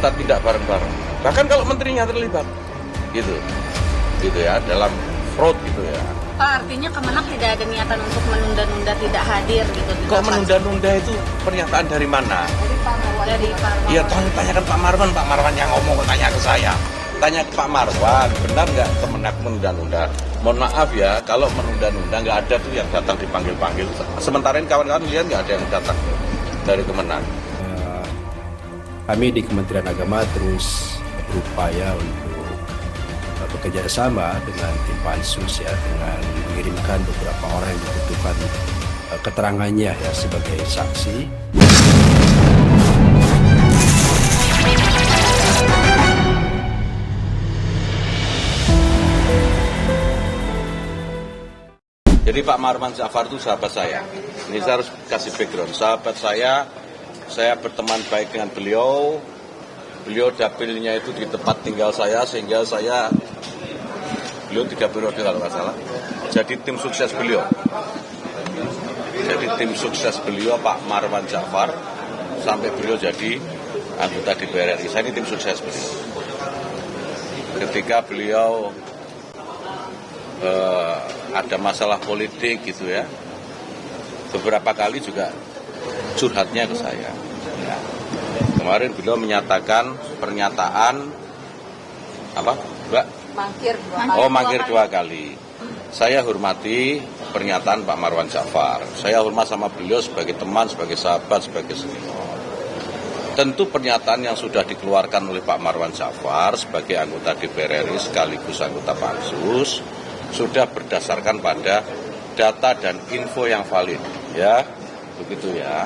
kita tindak bareng-bareng. Bahkan kalau menterinya terlibat, gitu ya, dalam fraud gitu ya. Pak, artinya Kemenak tidak ada niatan untuk menunda-nunda tidak hadir gitu? Kok menunda-nunda itu pernyataan dari mana? Dari Pak Marwan. Iya, tanyakan Pak Marwan yang ngomong, tanya ke saya. Tanya ke Pak Marwan, benar nggak Kemenak menunda-nunda? Mohon maaf ya, kalau menunda-nunda nggak ada tuh yang datang dipanggil-panggil. Sementara ini kawan-kawan lihat nggak ada yang datang dari Kemenak. Kami di Kementerian Agama terus berupaya untuk bekerja sama dengan tim Pansus ya, dengan mengirimkan beberapa orang yang dibutuhkan keterangannya ya sebagai saksi. Jadi Pak Marwan Jafar itu sahabat saya. Ini saya harus kasih background. Sahabat saya berteman baik dengan beliau. Beliau dapilnya itu di tempat tinggal saya, sehingga beliau 3 periode kalau nggak salah. Jadi tim sukses beliau. Jadi tim sukses beliau Pak Marwan Jafar sampai beliau jadi anggota DPR RI. Saya ini tim sukses beliau. Ketika beliau ada masalah politik gitu ya, beberapa kali juga curhatnya ke saya. Ya. Kemarin beliau menyatakan pernyataan apa, Mbak? Mangkir 2 kali. Saya hormati pernyataan Pak Marwan Jafar. Saya hormat sama beliau sebagai teman, sebagai sahabat, sebagai senior. Tentu pernyataan yang sudah dikeluarkan oleh Pak Marwan Jafar sebagai anggota DPR RI sekaligus anggota Pansus sudah berdasarkan pada data dan info yang valid, ya, begitu ya.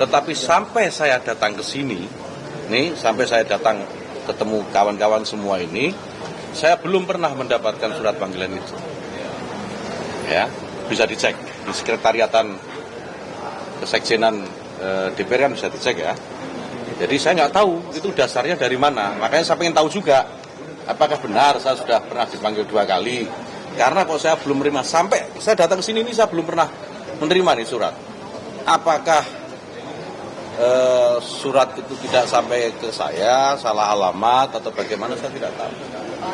Tetapi sampai saya datang ke sini, sampai saya datang ketemu kawan-kawan semua ini, saya belum pernah mendapatkan surat panggilan itu. Ya, bisa dicek di sekretariatan kesekjenan DPR kan bisa dicek ya. Jadi saya nggak tahu itu dasarnya dari mana. Makanya saya ingin tahu juga apakah benar saya sudah pernah dipanggil 2 kali. Karena kok saya belum menerima, sampai saya datang ke sini ini saya belum pernah menerima nih surat. Apakah surat itu tidak sampai ke saya, salah alamat atau bagaimana, saya tidak tahu.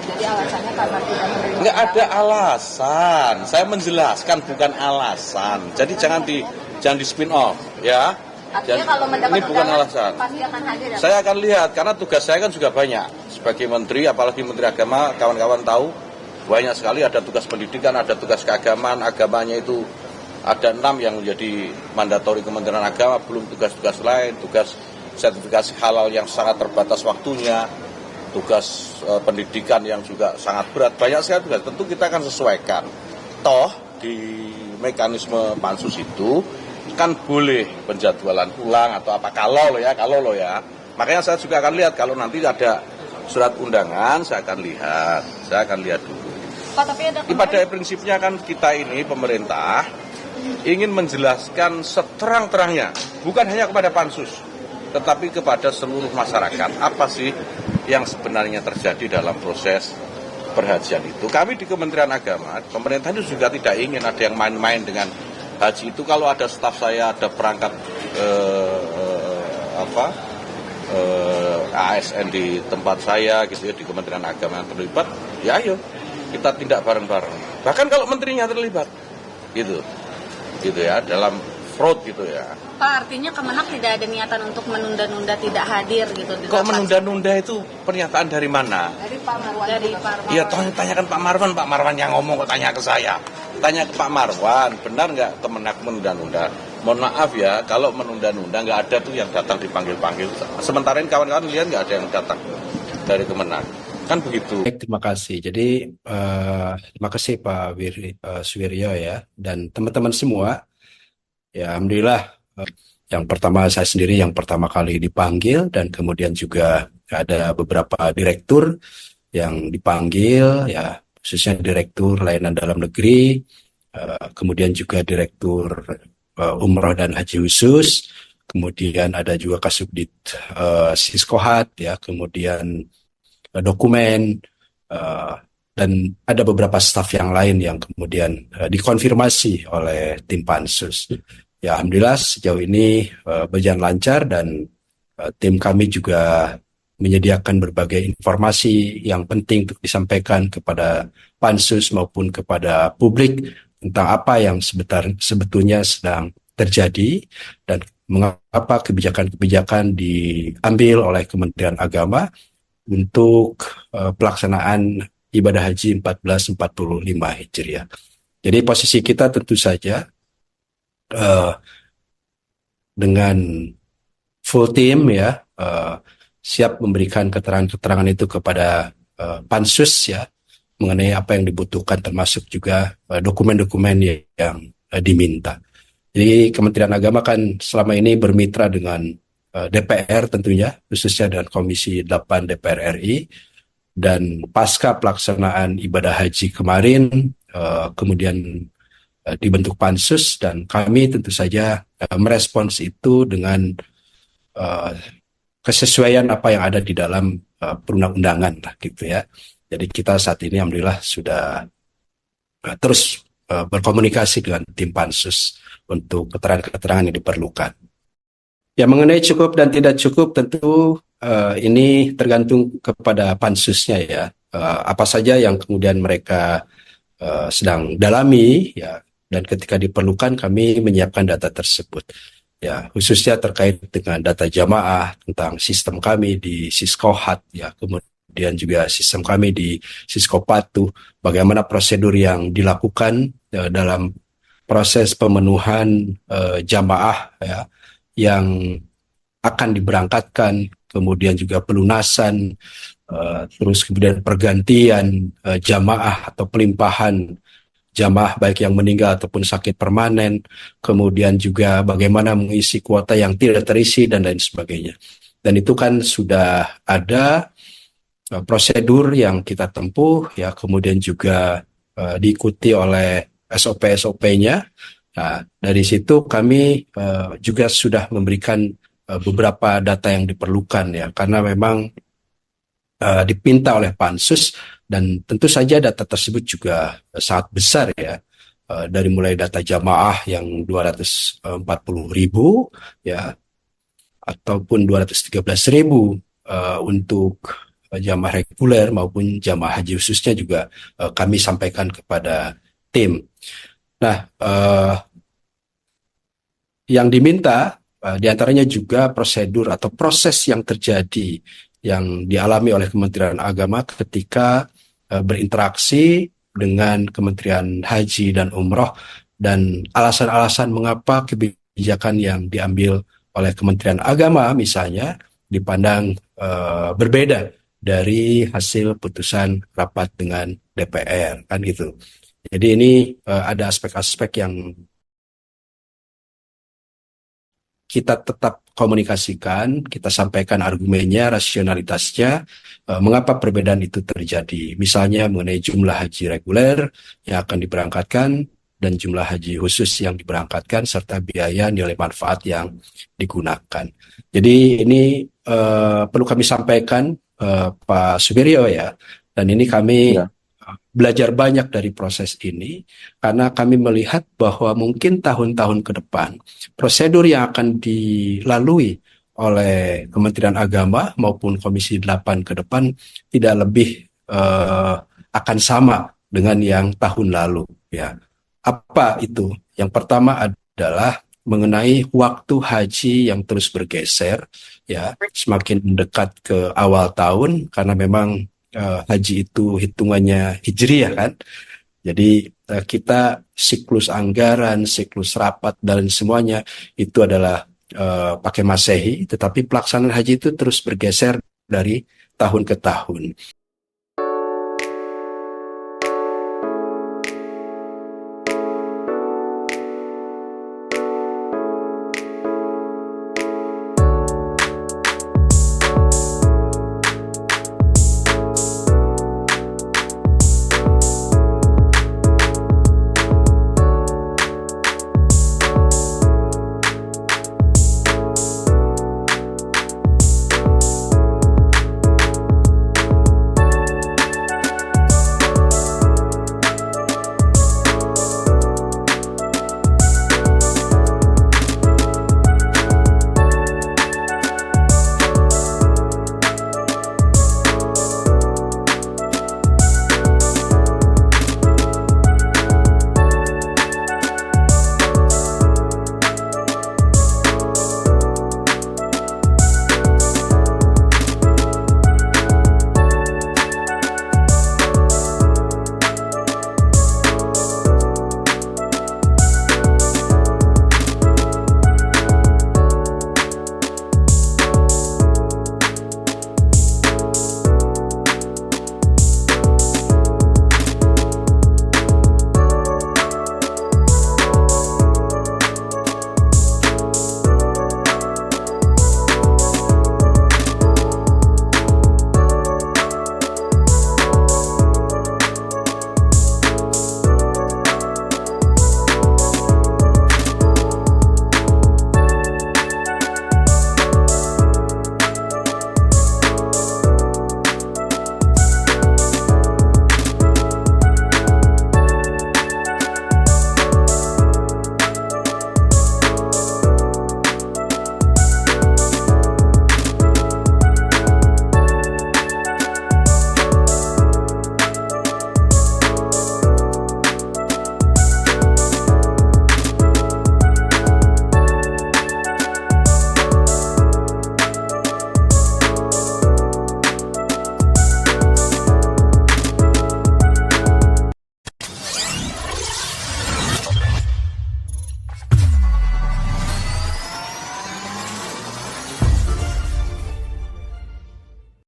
Jadi alasannya karena tidak menerima? Nggak ada alasan, saya menjelaskan bukan alasan. Jadi jangan di spin off ya. Artinya kalau mendapat ini bukan alasan. Pasti akan hadir ya? Saya akan lihat, karena tugas saya kan juga banyak. Sebagai menteri, apalagi Menteri Agama, kawan-kawan tahu banyak sekali, ada tugas pendidikan, ada tugas keagamaan, agamanya itu ada 6 yang menjadi mandatori Kementerian Agama, belum tugas-tugas lain, tugas sertifikasi halal yang sangat terbatas waktunya, tugas pendidikan yang juga sangat berat, banyak sekali tugas. Tentu kita akan sesuaikan. Toh di mekanisme pansus itu kan boleh penjadwalan ulang atau apa, kalau lo ya. Makanya saya juga akan lihat kalau nanti ada surat undangan, saya akan lihat dulu. Pak, tapi ada pada prinsipnya kan kita ini pemerintah ingin menjelaskan seterang-terangnya, bukan hanya kepada pansus, tetapi kepada seluruh masyarakat, apa sih yang sebenarnya terjadi dalam proses perhajian itu. Kami di Kementerian Agama, pemerintah itu juga tidak ingin ada yang main-main dengan haji itu. Kalau ada staf saya, ada perangkat ASN di tempat saya gitu ya, di Kementerian Agama yang terlibat, ya ayo kita tindak bareng-bareng. Bahkan kalau menterinya terlibat, gitu ya, dalam fraud gitu ya. Pak, artinya Kemenak tidak ada niatan untuk menunda-nunda tidak hadir gitu? Kok menunda-nunda itu pernyataan dari mana? Dari Pak Marwan. Iya, tanyakan Pak Marwan yang ngomong, kok tanya ke saya. Tanya ke Pak Marwan, benar nggak Kemenak menunda-nunda? Mohon maaf ya, kalau menunda-nunda nggak ada tuh yang datang dipanggil-panggil. Sementara ini kawan-kawan lihat nggak ada yang datang dari Kemenak. Kan begitu. Baik, terima kasih. Jadi terima kasih Pak Suwiryo ya, dan teman-teman semua. Ya, alhamdulillah. Yang pertama saya sendiri yang pertama kali dipanggil, dan kemudian juga ada beberapa direktur yang dipanggil ya, khususnya direktur layanan dalam negeri, kemudian juga direktur umroh dan haji khusus, kemudian ada juga Kasubdit Siskohat ya, kemudian dokumen, dan ada beberapa staf yang lain yang kemudian dikonfirmasi oleh tim Pansus. Ya, alhamdulillah sejauh ini berjalan lancar, dan tim kami juga menyediakan berbagai informasi yang penting untuk disampaikan kepada pansus maupun kepada publik tentang apa yang sebetulnya sedang terjadi dan mengapa kebijakan-kebijakan diambil oleh Kementerian Agama untuk pelaksanaan ibadah haji 1445 Hijriah. Jadi posisi kita tentu saja dengan full team ya, siap memberikan keterangan-keterangan itu kepada pansus ya, mengenai apa yang dibutuhkan, termasuk juga dokumen-dokumen yang diminta. Jadi Kementerian Agama kan selama ini bermitra dengan DPR tentunya, khususnya dengan Komisi 8 DPR RI, dan pasca pelaksanaan ibadah haji kemarin, kemudian dibentuk pansus, dan kami tentu saja merespons itu dengan kesesuaian apa yang ada di dalam perundang-undangan lah gitu ya. Jadi kita saat ini alhamdulillah sudah terus berkomunikasi dengan tim pansus untuk keterangan-keterangan yang diperlukan. Ya, mengenai cukup dan tidak cukup tentu ini tergantung kepada pansusnya ya. Apa saja yang kemudian mereka sedang dalami ya, dan ketika diperlukan kami menyiapkan data tersebut. Ya, khususnya terkait dengan data jamaah, tentang sistem kami di Siskohat ya, kemudian juga sistem kami di Siskopatu, bagaimana prosedur yang dilakukan dalam proses pemenuhan jamaah ya, yang akan diberangkatkan, kemudian juga pelunasan, terus kemudian pergantian jamaah atau pelimpahan jamaah baik yang meninggal ataupun sakit permanen, kemudian juga bagaimana mengisi kuota yang tidak terisi dan lain sebagainya. Dan itu kan sudah ada prosedur yang kita tempuh ya, kemudian juga diikuti oleh SOP-SOP-nya. Nah, dari situ kami juga sudah memberikan beberapa data yang diperlukan ya, karena memang dipinta oleh pansus, dan tentu saja data tersebut juga sangat besar ya, dari mulai data jamaah yang 240.000 ya, ataupun 213.000 untuk jamaah reguler maupun jamaah haji khususnya juga kami sampaikan kepada tim. Nah, yang diminta diantaranya juga prosedur atau proses yang terjadi yang dialami oleh Kementerian Agama ketika berinteraksi dengan Kementerian Haji dan Umroh, dan alasan-alasan mengapa kebijakan yang diambil oleh Kementerian Agama misalnya dipandang berbeda dari hasil putusan rapat dengan DPR kan gitu. Jadi ini ada aspek-aspek yang kita tetap komunikasikan, kita sampaikan argumennya, rasionalitasnya, mengapa perbedaan itu terjadi. Misalnya mengenai jumlah haji reguler yang akan diberangkatkan dan jumlah haji khusus yang diberangkatkan, serta biaya nilai manfaat yang digunakan. Jadi ini perlu kami sampaikan, Pak Suwiryo ya, dan ini kami belajar banyak dari proses ini, karena kami melihat bahwa mungkin tahun-tahun ke depan prosedur yang akan dilalui oleh Kementerian Agama maupun Komisi 8 ke depan tidak lebih akan sama dengan yang tahun lalu ya. Apa itu? Yang pertama adalah mengenai waktu haji yang terus bergeser ya, semakin mendekat ke awal tahun, karena memang haji itu hitungannya hijriah kan. Jadi kita siklus anggaran, siklus rapat dan semuanya itu adalah pakai Masehi, tetapi pelaksanaan haji itu terus bergeser dari tahun ke tahun.